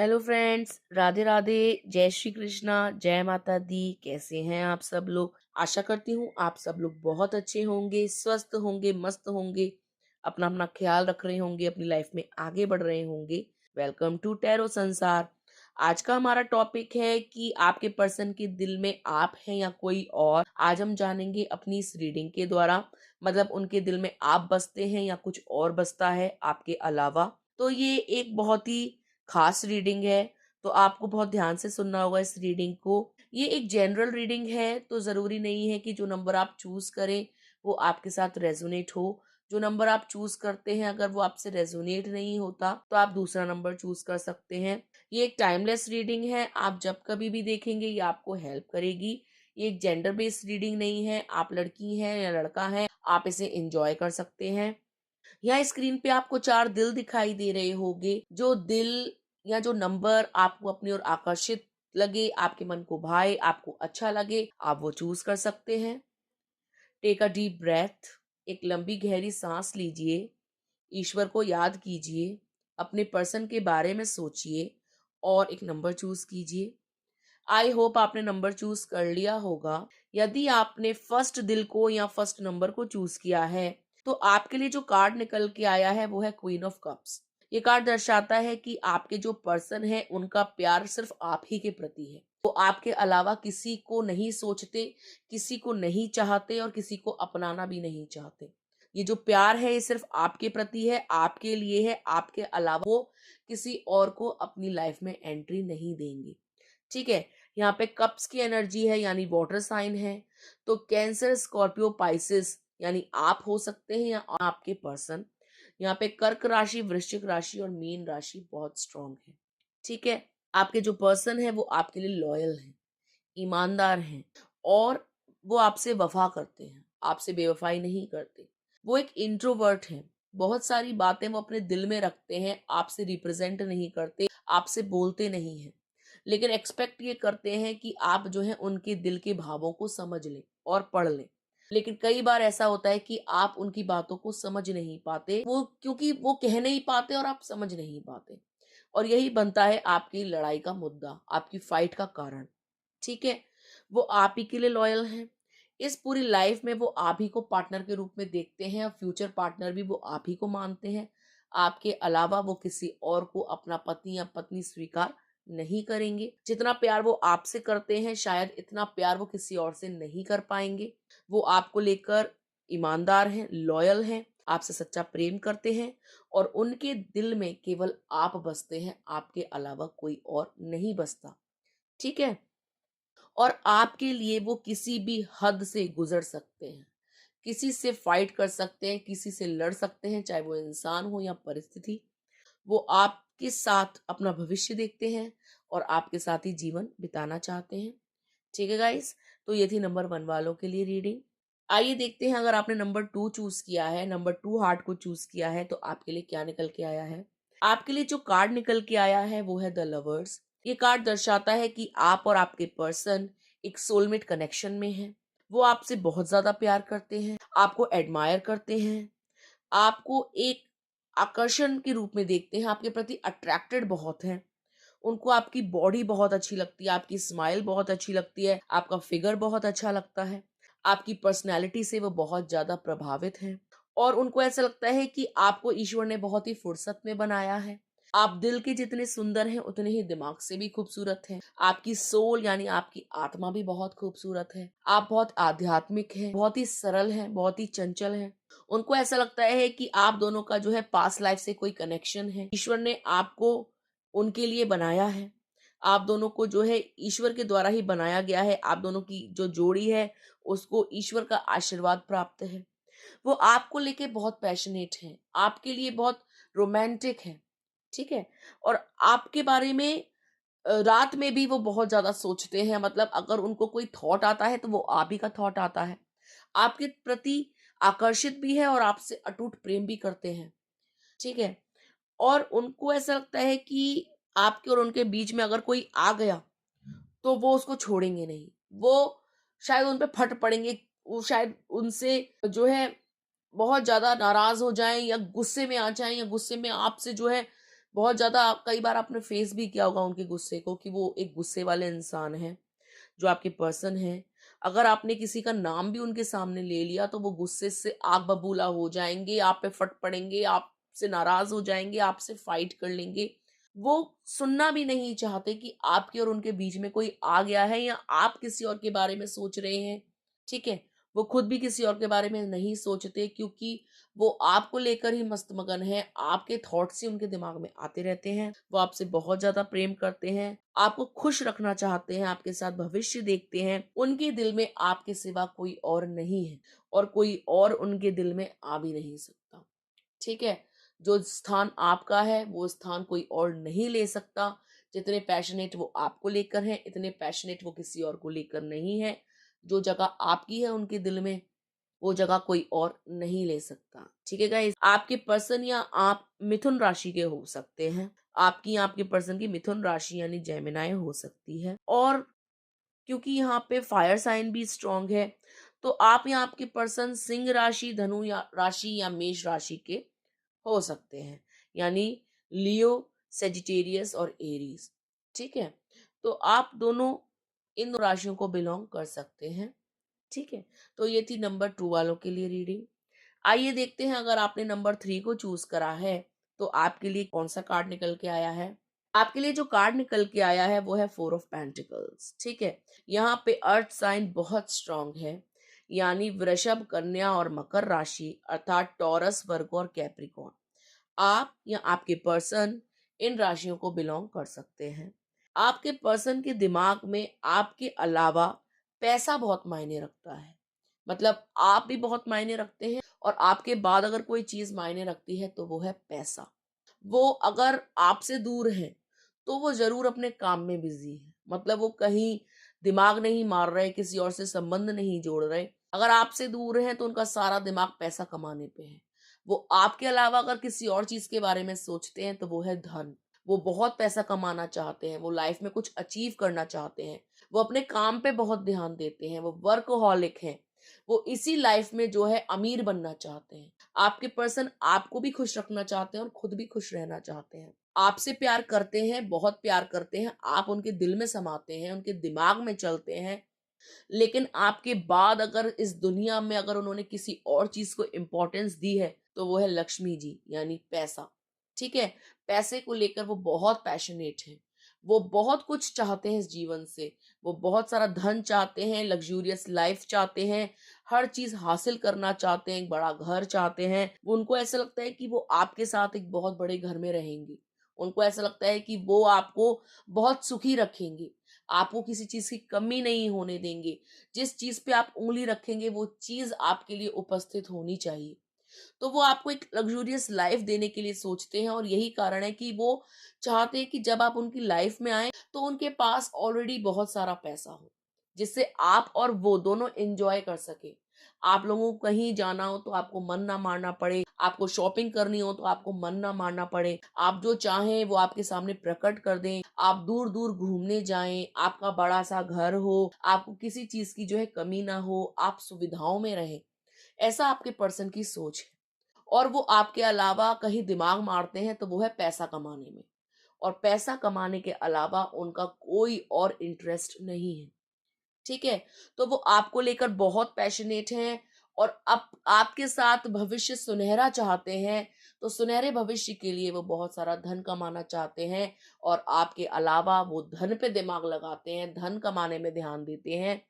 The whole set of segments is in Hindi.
Hello friends, Radhe Radhe. जय श्री कृष्णा, जय माता दी। कैसे हैं आप सब लोग? आशा करती हूँ आप सब लोग बहुत अच्छे होंगे, स्वस्थ होंगे, मस्त होंगे, अपना अपना ख्याल रख रहे होंगे, अपनी लाइफ में आगे बढ़ रहे होंगे। वेलकम टू टैरो संसार। आज का हमारा टॉपिक है कि आपके पर्सन के दिल में आप हैं या कोई और। आज हम जानेंगे अपनी इस रीडिंग के द्वारा, मतलब उनके दिल में आप बसते हैं या कुछ और बसता है आपके अलावा। तो ये एक बहुत ही खास रीडिंग है, तो आपको बहुत ध्यान से सुनना होगा इस रीडिंग को। ये एक जनरल रीडिंग है, तो ज़रूरी नहीं है कि जो नंबर आप चूज़ करें वो आपके साथ रेजोनेट हो। जो नंबर आप चूज़ करते हैं अगर वो आपसे रेजोनेट नहीं होता तो आप दूसरा नंबर चूज़ कर सकते हैं। ये एक टाइमलेस रीडिंग है, आप जब कभी भी देखेंगे ये आपको हेल्प करेगी। ये एक जेंडर बेस्ड रीडिंग नहीं है, आप लड़की हैं या लड़का है, आप इसे एंजॉय कर सकते हैं। यहाँ स्क्रीन पे आपको 4 दिल दिखाई दे रहे होंगे। जो दिल या जो नंबर आपको अपनी ओर आकर्षित लगे, आपके मन को भाए, आपको अच्छा लगे, आप वो चूज कर सकते हैं। Take a deep breath. एक लंबी गहरी सांस लीजिए। ईश्वर को याद कीजिए। अपने पर्सन के बारे में सोचिए और एक नंबर चूज कीजिए। आई होप आपने नंबर चूज कर लिया होगा। यदि आपने फर्स्ट दिल को या फर्स्ट नंबर को चूज किया है तो आपके लिए जो कार्ड निकल के आया है वो है क्वीन ऑफ कप्स। ये कार्ड दर्शाता है कि आपके जो पर्सन है उनका प्यार सिर्फ आप ही के प्रति है। वो आपके अलावा किसी को नहीं सोचते, किसी को नहीं चाहते और किसी को अपनाना भी नहीं चाहते। ये जो प्यार है ये सिर्फ आपके प्रति है, आपके लिए है। आपके अलावा वो किसी और को अपनी लाइफ में एंट्री नहीं देंगे। ठीक है। यहाँ पे कप्स की एनर्जी है यानी वाटर साइन है। तो कैंसर, स्कॉर्पियो, पाइसिस यानी आप हो सकते हैं या आपके पर्सन। यहाँ पे कर्क राशि, वृश्चिक राशि और मीन राशि बहुत स्ट्रांग है। ठीक है। आपके जो पर्सन है वो आपके लिए लॉयल है, ईमानदार हैं और वो आपसे वफा करते हैं, आपसे बेवफाई नहीं करते। वो एक इंट्रोवर्ट है, बहुत सारी बातें वो अपने दिल में रखते हैं, आपसे रिप्रेजेंट नहीं करते, आपसे बोलते नहीं हैं, लेकिन एक्सपेक्ट ये करते हैं कि आप जो है उनके दिल के भावों को समझ लें और पढ़ लें। लेकिन कई बार ऐसा होता है कि आप उनकी बातों को समझ नहीं पाते, वो क्योंकि वो कह नहीं पाते और आप समझ नहीं पाते। और यही बनता है आपकी लड़ाई का मुद्दा, आपकी फाइट का कारण। ठीक है। वो आप ही के लिए लॉयल हैं। इस पूरी लाइफ में वो आप ही को पार्टनर के रूप में देखते हैं और फ्यूचर पार्टनर भी वो आप ही को मानते हैं। आपके अलावा वो किसी और को अपना पति या पत्नी स्वीकार नहीं करेंगे। जितना प्यार वो आपसे करते हैं शायद इतना प्यार वो किसी और से नहीं कर पाएंगे। वो आपको लेकर ईमानदार हैं, लॉयल हैं, आपसे सच्चा प्रेम करते हैं और उनके दिल में केवल आप बसते हैं, आपके अलावा कोई और नहीं बसता। ठीक है। और आपके लिए वो किसी भी हद से गुजर सकते हैं, किसी से फाइट कर सकते हैं, किसी से लड़ सकते हैं, चाहे वो इंसान हो या परिस्थिति। वो आपके साथ अपना भविष्य देखते हैं और आपके साथ ही जीवन बिताना चाहते हैं। ठीक है गाइस, तो ये थी नंबर 1 वालों के लिए रीडिंग। आइए देखते हैं अगर आपने नंबर 2 चूज किया है, नंबर 2 हार्ट को चूज किया है तो आपके लिए क्या निकल के आया है। आपके लिए जो कार्ड निकल के आया है वो है द लवर्स। ये कार्ड दर्शाता है कि आप और आपके पर्सन एक सोलमेट कनेक्शन में हैं। वो आपसे बहुत ज्यादा प्यार करते हैं, आपको एडमायर करते हैं, आपको एक आकर्षण के रूप में देखते हैं, आपके प्रति अट्रैक्टेड बहुत हैं। उनको आपकी बॉडी बहुत अच्छी लगती है, आपकी स्माइल बहुत अच्छी लगती है, आपका फिगर बहुत अच्छा लगता है, आपकी पर्सनैलिटी से वो बहुत ज्यादा प्रभावित हैं और उनको ऐसा लगता है कि आपको ईश्वर ने बहुत ही फुर्सत में बनाया है। आप दिल के जितने सुंदर हैं उतने ही दिमाग से भी खूबसूरत हैं। आपकी सोल यानी आपकी आत्मा भी बहुत खूबसूरत है। आप बहुत आध्यात्मिक हैं, बहुत ही सरल हैं, बहुत ही चंचल हैं। उनको ऐसा लगता है कि आप दोनों का जो है पास्ट लाइफ से कोई कनेक्शन है। ईश्वर ने आपको उनके लिए बनाया है। आप दोनों को जो है ईश्वर के द्वारा ही बनाया गया है। आप दोनों की जो जोड़ी है उसको ईश्वर का आशीर्वाद प्राप्त है। वो आपको लेके बहुत पैशनेट हैं, आपके लिए बहुत रोमांटिक हैं। ठीक है। और आपके बारे में रात में भी वो बहुत ज्यादा सोचते हैं, मतलब अगर उनको कोई थॉट आता है तो वो आप ही का थॉट आता है। आपके प्रति आकर्षित भी है और आपसे अटूट प्रेम भी करते हैं। ठीक है। और उनको ऐसा लगता है कि आपके और उनके बीच में अगर कोई आ गया तो वो उसको छोड़ेंगे नहीं। वो शायद उन पे फट पड़ेंगे, वो शायद उनसे जो है बहुत ज्यादा नाराज हो जाएं या गुस्से में आ जाएं या गुस्से में आपसे जो है बहुत ज़्यादा कई बार आपने फेस भी किया होगा उनके गुस्से को कि वो एक गुस्से वाले इंसान हैं, जो आपके पर्सन हैं। अगर आपने किसी का नाम भी उनके सामने ले लिया तो वो गुस्से से आग बबूला हो जाएँगे, आप पे फट पड़ेंगे, आपसे नाराज़ हो जाएँगे, आपसे फाइट कर लेंगे। वो सुनना भी नहीं चाहते कि आपके और उनके बीच में कोई आ गया है या आप किसी और के बारे में सोच रहे हैं, ठीक है? वो खुद भी किसी और के बारे में नहीं सोचते क्योंकि वो आपको लेकर ही मस्त-मगन हैं, आपके थॉट्स ही उनके दिमाग में आते रहते हैं। वो आपसे बहुत ज़्यादा प्रेम करते हैं, आपको खुश रखना चाहते हैं, आपके साथ भविष्य देखते हैं। उनके दिल में आपके सिवा कोई और नहीं है और कोई और उनके दिल में आ भी नहीं सकता, ठीक है? जो स्थान आपका है, वो स्थान कोई और नहीं ले सकता। जितने पैशनेट वो आपको लेकर हैं, इतने पैशनेट वो किसी और को लेकर नहीं है। जो जगह आपकी है उनके दिल में, वो जगह कोई और नहीं ले सकता। ठीक है गाइस? आपके पर्सन या आप मिथुन राशि के हो सकते हैं। आपकी या आपके पर्सन की मिथुन राशि यानी जेमिनी हो सकती है। और क्योंकि यहाँ पे फायर साइन भी स्ट्रांग है, तो आप या आपके पर्सन सिंह राशि, धनु या राशि या मेष राशि के हो सकते हैं। यानी लियो, सेजिटेरियस और एरीज। ठीक है? तो आप दोनों इन राशियों को बिलोंग कर सकते हैं। ठीक है? तो ये थी नंबर 2 वालों के लिए रीडिंग। आइए देखते हैं अगर आपने नंबर 3 को चूज़ करा है, तो आपके लिए कौन-सा कार्ड निकल के आया है? आपके लिए जो कार्ड निकल के आया है वो है 4 ऑफ पेंटिकल्स। ठीक है? यहाँ पे अर्थ साइन बहुत स्ट्रॉन्ग है, यानी वृषभ, कन्या और मकर राशि अर्थात टॉरस, वर्गो और कैप्रिकॉर्न। आप या आपके पर्सन इन राशियों को बिलोंग कर सकते हैं। आपके पर्सन के दिमाग में आपके अलावा पैसा बहुत मायने रखता है। मतलब आप भी बहुत मायने रखते हैं और आपके बाद अगर कोई चीज मायने रखती है तो वो है पैसा। वो अगर आपसे दूर है तो वो जरूर अपने काम में बिजी है। मतलब वो कहीं दिमाग नहीं मार रहे, किसी और से संबंध नहीं जोड़ रहे। अगर आपसे दूर हैं तो उनका सारा दिमाग पैसा कमाने पे है। वो आपके अलावा अगर किसी और चीज के बारे में सोचते हैं तो वो है धन। वो बहुत पैसा कमाना चाहते हैं, वो लाइफ में कुछ अचीव करना चाहते हैं, वो अपने काम पे बहुत ध्यान देते हैं, वो वर्कहोलिक हैं। वो इसी लाइफ में जो है अमीर बनना चाहते हैं। आपके पर्सन आपको भी खुश रखना चाहते हैं और खुद भी खुश रहना चाहते हैं। आपसे प्यार करते हैं, बहुत प्यार करते हैं, आप उनके दिल में समाते हैं, उनके दिमाग में चलते हैं। लेकिन आपके बाद अगर इस दुनिया में अगर उन्होंने किसी और चीज को इम्पोर्टेंस दी है तो वो है लक्ष्मी जी यानी पैसा। ठीक है? पैसे को लेकर वो बहुत पैशनेट हैं। वो बहुत कुछ चाहते हैं इस जीवन से। वो बहुत सारा धन चाहते हैं, लग्जूरियस लाइफ चाहते हैं, हर चीज हासिल करना चाहते हैं, एक बड़ा घर चाहते हैं। वो उनको ऐसा लगता है कि वो आपके साथ एक बहुत बड़े घर में रहेंगे। उनको ऐसा लगता है कि वो आपको बहुत सुखी रखेंगे, आपको किसी चीज की कमी नहीं होने देंगे। जिस चीज पे आप उंगली रखेंगे वो चीज आपके लिए उपस्थित होनी चाहिए। तो वो आपको एक लग्जूरियस लाइफ देने के लिए सोचते हैं और यही कारण है कि वो चाहते हैं कि जब आप उनकी लाइफ में आए तो उनके पास ऑलरेडी बहुत सारा पैसा हो, जिससे आप और वो दोनों एंजॉय कर सके। आप लोगों को कहीं जाना हो तो आपको मन ना मारना पड़े, आपको शॉपिंग करनी हो तो आपको मन ना मारना पड़े, आप जो चाहें वो आपके सामने प्रकट कर दें, आप दूर दूर घूमने जाएं, आपका बड़ा सा घर हो, आपको किसी चीज की जो है कमी ना हो, आप सुविधाओं में रहें। ऐसा आपके पर्सन की सोच है। और वो आपके अलावा कहीं दिमाग मारते हैं तो वो है पैसा कमाने में। और पैसा कमाने के अलावा उनका कोई और इंटरेस्ट नहीं है। ठीक है? तो वो आपको लेकर बहुत पैशनेट हैं और आपके साथ भविष्य सुनहरा चाहते हैं। तो सुनहरे भविष्य के लिए वो बहुत सारा धन कमाना चाहते हैं और आपके अलावा वो धन पे दिमाग लगाते हैं, धन कमाने में ध्यान देते हैं।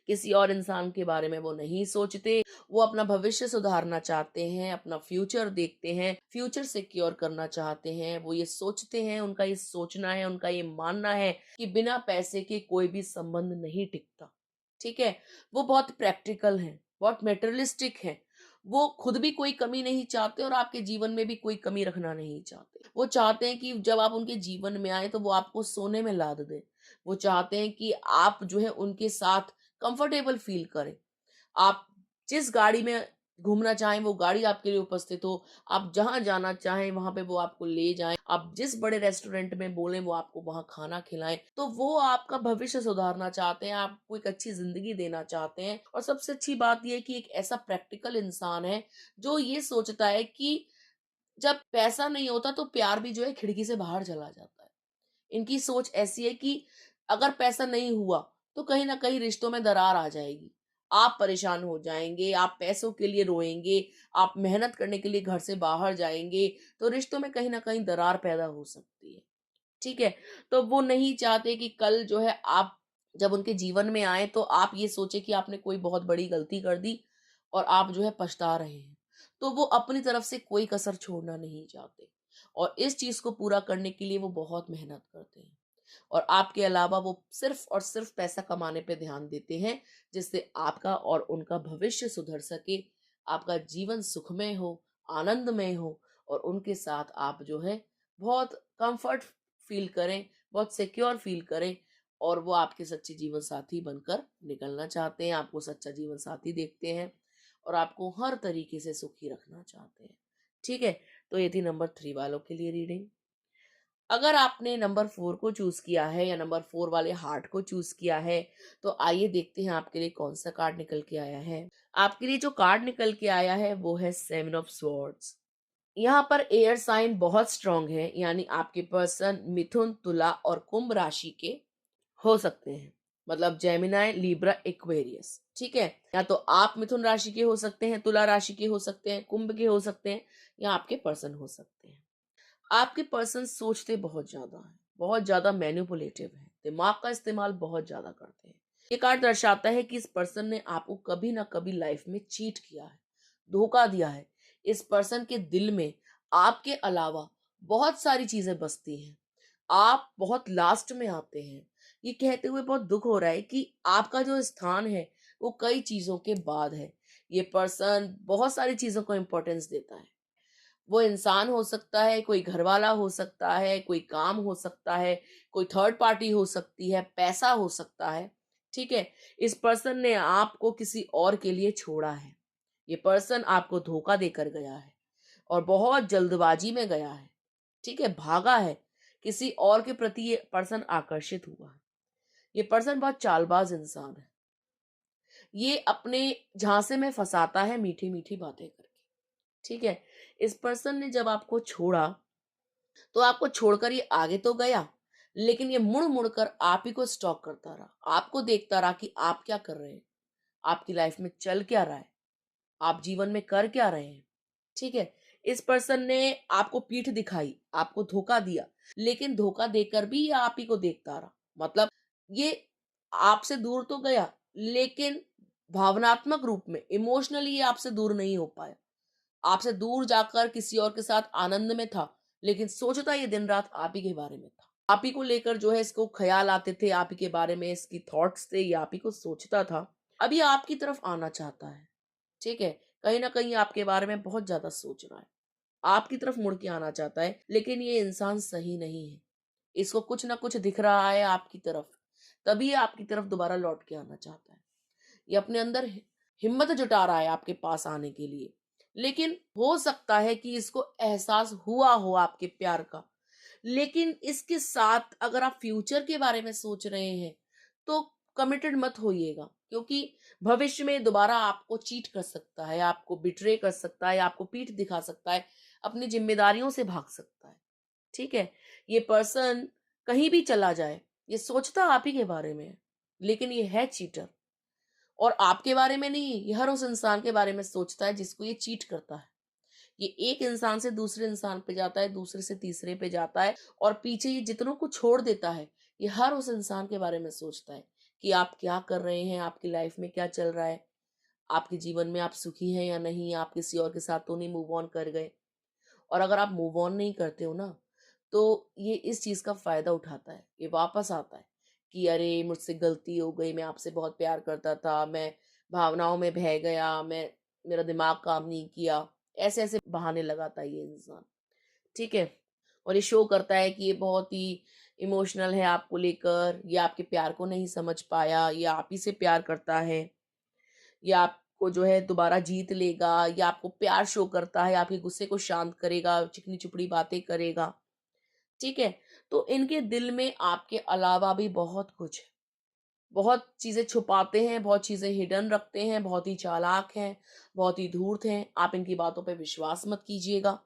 किसी और इंसान के बारे में वो नहीं सोचते। वो अपना भविष्य सुधारना चाहते हैं, अपना फ्यूचर देखते हैं, फ्यूचर सिक्योर करना चाहते हैं। वो ये सोचते हैं, उनका ये सोचना है, उनका ये मानना है कि बिना पैसे के कोई भी संबंध नहीं टिकता। ठीक है? वो बहुत प्रैक्टिकल हैं, बहुत मटेरियलिस्टिक हैं। वो खुद भी कोई कमी नहीं चाहते और आपके जीवन में भी कोई कमी रखना नहीं चाहते। वो चाहते हैं कि जब आप उनके जीवन में आए तो वो आपको सोने में लाद दें। वो चाहते हैं कि आप जो है उनके साथ कंफर्टेबल फील करें। आप जिस गाड़ी में घूमना चाहें वो गाड़ी आपके लिए उपस्थित हो। आप जहाँ जाना चाहें वहाँ पे वो आपको ले जाएँ। आप जिस बड़े रेस्टोरेंट में बोलें वो आपको वहाँ खाना खिलाएँ। तो वो आपका भविष्य सुधारना चाहते हैं, आपको एक अच्छी ज़िंदगी देना चाहते हैं। और सबसे अच्छी बात ये है कि एक ऐसा प्रैक्टिकल इंसान है जो ये सोचता है कि जब पैसा नहीं होता तो प्यार भी जो है खिड़की से बाहर चला जाता है। इनकी सोच ऐसी है कि अगर पैसा नहीं हुआ तो कहीं न कहीं रिश्तों में दरार आ जाएगी। आप परेशान हो जाएँगे, आप पैसों के लिए रोएँगे, आप मेहनत करने के लिए घर से बाहर जाएँगे, तो रिश्तों में कहीं न कहीं दरार पैदा हो सकती है। ठीक है? तो वो नहीं चाहते कि कल जो है आप जब उनके जीवन में आएँ तो आप ये सोचें कि आपने कोई बहुत बड़ी गलती कर दी और आप जो है पछता रहे हैं। तो वो अपनी तरफ से कोई कसर छोड़ना नहीं चाहते और इस चीज़ को पूरा करने के लिए वो बहुत मेहनत करते हैं। और आपके अलावा वो सिर्फ़ और सिर्फ़ पैसा कमाने पे ध्यान देते हैं, जिससे आपका और उनका भविष्य सुधर सके, आपका जीवन सुखमय हो, आनंदमय हो और उनके साथ आप जो है बहुत कम्फ़र्ट फ़ील करें, बहुत सिक्योर फ़ील करें और वो आपके सच्चे जीवन साथी बनकर निकलना चाहते हैं, आपको सच्चा जीवन साथी देखते हैं और आपको हर तरीके से सुखी रखना चाहते हैं। ठीक है? तो ये थी नंबर 3 वालों के लिए रीडिंग। अगर आपने नंबर 4 को चूज़ किया है या नंबर 4 वाले हार्ट को चूज़ किया है, तो आइए देखते हैं आपके लिए कौन-सा कार्ड निकल के आया है। आपके लिए जो कार्ड निकल के आया है वो है 7 ऑफ स्वॉर्ड्स। यहाँ पर एयर साइन बहुत स्ट्रॉन्ग है, यानी आपके पर्सन मिथुन, तुला और कुंभ राशि के हो सकते हैं। मतलब जेमिनी, लिब्रा, एक्वेरियस, ठीक है? या तो आप मिथुन राशि के हो सकते हैं, तुला राशि के हो सकते हैं, कुंभ के हो सकते हैं या आपके पर्सन हो सकते हैं। आपके पर्सन सोचते बहुत ज़्यादा हैं, बहुत ज़्यादा मैनिपुलेटिव हैं, दिमाग का इस्तेमाल बहुत ज़्यादा करते हैं। ये कार्ड दर्शाता है कि इस पर्सन ने आपको कभी ना कभी लाइफ में चीट किया है, धोखा दिया है। इस पर्सन के दिल में आपके अलावा बहुत सारी चीज़ें बसती हैं। आप बहुत लास्ट में आते हैं। ये कहते हुए बहुत दुःख हो रहा है कि आपका जो स्थान है, वो कई चीज़ों के बाद है। ये पर्सन बहुत सारी चीज़ों को इम्पोर्टेंस देता है। वो इंसान हो सकता है, कोई घरवाला हो सकता है, कोई काम हो सकता है, कोई थर्ड पार्टी हो सकती है, पैसा हो सकता है, ठीक है? इस पर्सन ने आपको किसी और के लिए छोड़ा है। ये पर्सन आपको धोखा देकर गया है और बहुत जल्दबाजी में गया है, ठीक है? भागा है, किसी और के प्रति ये पर्सन आकर्षित हुआ है। ये पर्सन बहुत चालबाज इंसान है। ये अपने झांसे में फँसाता है मीठी-मीठी बातें करके, ठीक है? इस पर्सन ने जब आपको छोड़ा तो आपको छोड़कर ये आगे तो गया, लेकिन ये मुड़-मुड़ कर आप ही को स्टॉक करता रहा। आपको देखता रहा कि आप क्या कर रहे हैं, आपकी लाइफ में चल क्या रहा है, आप जीवन में कर क्या रहे हैं, ठीक है? इस पर्सन ने आपको पीठ दिखाई, आपको धोखा दिया, लेकिन धोखा देकर भी ये आप ही को देखता रहा। मतलब ये आपसे दूर तो गया, लेकिन भावनात्मक रूप में, इमोशनली ये आपसे दूर नहीं हो पाया। आपसे दूर जाकर किसी और के साथ आनंद में था, लेकिन सोचता ये दिन रात आप ही के बारे में था। आप ही को लेकर जो है इसको ख़्याल आते थे, आप ही के बारे में इसकी थॉट्स थे, ये आप ही को सोचता था। अब ये आपकी तरफ आना चाहता है, ठीक है? कहीं न कहीं आपके बारे में बहुत ज़्यादा सोच रहा है। आपकी तरफ मुड़ के आना चाहता है, लेकिन ये इंसान सही नहीं है। इसको कुछ न कुछ दिख रहा है आपकी तरफ, तभी ये आपकी तरफ दोबारा लौट के आना चाहता है। ये अपने अंदर हिम्मत जुटा रहा है आपके पास आने के लिए। लेकिन हो सकता है कि इसको एहसास हुआ हो आपके प्यार का। लेकिन इसके साथ अगर आप फ्यूचर के बारे में सोच रहे हैं, तो कमिटेड मत होइएगा क्योंकि भविष्य में दोबारा आपको चीट कर सकता है, आपको बिट्रे कर सकता है, आपको पीठ दिखा सकता है, अपनी ज़िम्मेदारियों से भाग सकता है। ठीक है? ये पर्सन कहीं भी चला जाए, ये सोचता आप ही के बारे में है, लेकिन ये है चीटर। और आपके बारे में नहीं, ये हर उस इंसान के बारे में सोचता है जिसको ये चीट करता है। ये एक इंसान से दूसरे इंसान पे जाता है, दूसरे से तीसरे पे जाता है और पीछे ये जितनों को छोड़ देता है, ये हर उस इंसान के बारे में सोचता है कि आप क्या कर रहे हैं, आपकी लाइफ में क्या चल रहा है, आपके जीवन में आप सुखी हैं या नहीं, आप किसी और के साथ तो नहीं मूव ऑन कर गए। और अगर आप मूव ऑन नहीं करते हो ना, तो ये इस चीज़ का फ़ायदा उठाता है। ये वापस आता है कि अरे! मुझसे गलती हो गई, मैं आपसे बहुत प्यार करता था, मैं भावनाओं में बह गया, मेरा दिमाग काम नहीं किया। ऐसे-ऐसे बहाने लगाता है ये इंसान, ठीक है? और ये शो करता है कि ये बहुत ही इमोशनल है आपको लेकर, ये आपके प्यार को नहीं समझ पाया, ये आप ही से प्यार करता है। या आपको जो है दोबारा जीत लेगा या आपको प्यार शो करता है, आपके गुस्से को शांत करेगा, चिकनी-चुपड़ी बातें करेगा, ठीक है? तो इनके दिल में आपके अलावा भी बहुत कुछ है। बहुत चीज़ें छुपाते हैं, बहुत चीज़ें हिडन रखते हैं, बहुत ही चालाक हैं, बहुत ही धूर्त हैं। आप इनकी बातों पे विश्वास मत कीजिएगा।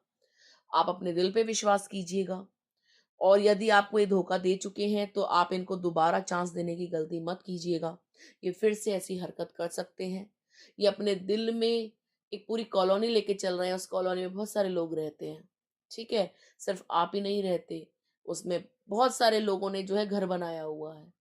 आप अपने दिल पे विश्वास कीजिएगा। और यदि आपको ये धोखा दे चुके हैं तो आप इनको दोबारा चांस देने की गलती मत कीजिएगा। ये फिर से ऐसी हरकत कर सकते हैं। ये अपने दिल में एक पूरी कॉलोनी लेके चल रहे हैं, उस कॉलोनी में बहुत सारे लोग रहते हैं, ठीक है? सिर्फ आप ही नहीं रहते, उसमें बहुत सारे लोगों ने जो है घर बनाया हुआ है,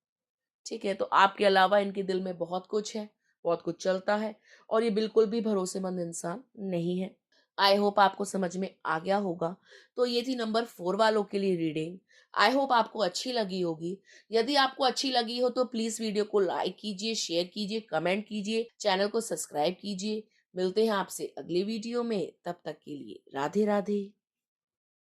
ठीक है? तो आपके अलावा इनके दिल में बहुत कुछ है, बहुत कुछ चलता है और ये बिल्कुल भी भरोसेमंद इंसान नहीं है। आई होप आपको समझ में आ गया होगा। तो ये थी नंबर 4 वालों के लिए रीडिंग। आई होप आपको अच्छी लगी होगी। यदि आपको अच्छी लगी हो तो प्लीज़ वीडियो को लाइक कीजिए, शेयर कीजिए, कमेंट कीजिए, चैनल को सब्सक्राइब कीजिए। मिलते हैं आपसे अगली वीडियो में, तब तक के लिए राधे-राधे।